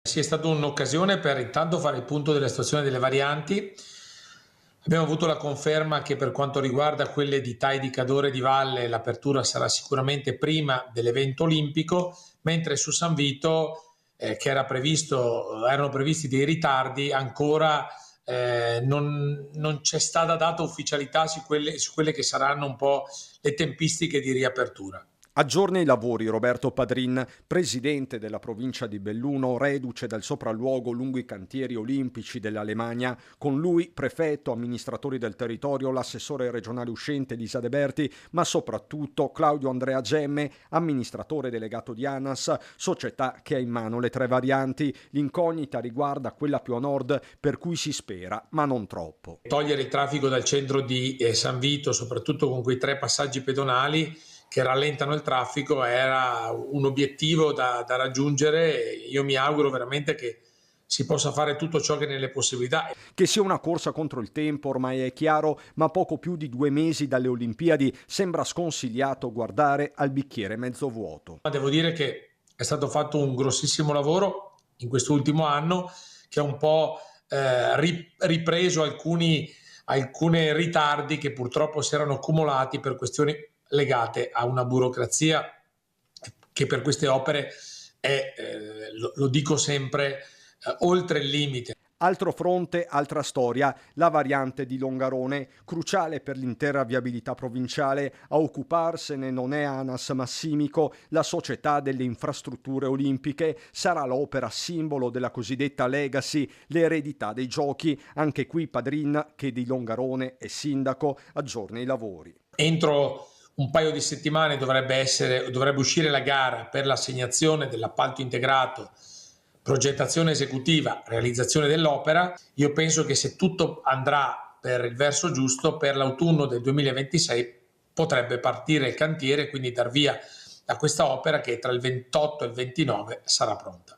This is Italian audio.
Sì, è stata un'occasione per intanto fare il punto della situazione delle varianti. Abbiamo avuto la conferma che per quanto riguarda quelle di Tai di Cadore e di Valle l'apertura sarà sicuramente prima dell'evento olimpico, mentre su San Vito che erano previsti dei ritardi, ancora non c'è stata data ufficialità su quelle che saranno un po' le tempistiche di riapertura. Aggiorna i lavori Roberto Padrin, presidente della provincia di Belluno, reduce dal sopralluogo lungo i cantieri olimpici dell'Alemagna. Con lui prefetto, amministratori del territorio, l'assessore regionale uscente Lisa De Berti, ma soprattutto Claudio Andrea Gemme, amministratore delegato di ANAS, società che ha in mano le tre varianti. L'incognita riguarda quella più a nord, per cui si spera, ma non troppo. Togliere il traffico dal centro di San Vito, soprattutto con quei 3 passaggi pedonali che rallentano il traffico, era un obiettivo da raggiungere. Io mi auguro veramente che si possa fare tutto ciò che è nelle possibilità. Che sia una corsa contro il tempo ormai è chiaro, ma poco più di 2 mesi dalle Olimpiadi sembra sconsigliato guardare al bicchiere mezzo vuoto. Ma devo dire che è stato fatto un grossissimo lavoro in quest'ultimo anno che ha un po' ripreso alcuni ritardi che purtroppo si erano accumulati per questioni legate a una burocrazia che per queste opere è, lo dico sempre, oltre il limite. Altro fronte, altra storia, la variante di Longarone, cruciale per l'intera viabilità provinciale. A occuparsene non è ANAS ma Simico, la società delle infrastrutture olimpiche. Sarà l'opera simbolo della cosiddetta legacy, l'eredità dei giochi. Anche qui Padrin, che di Longarone è sindaco, aggiorna i lavori. Entro un paio di settimane dovrebbe uscire la gara per l'assegnazione dell'appalto integrato, progettazione esecutiva, realizzazione dell'opera. Io penso che se tutto andrà per il verso giusto, per l'autunno del 2026 potrebbe partire il cantiere e quindi dar via a questa opera che tra il 28 e il 29 sarà pronta.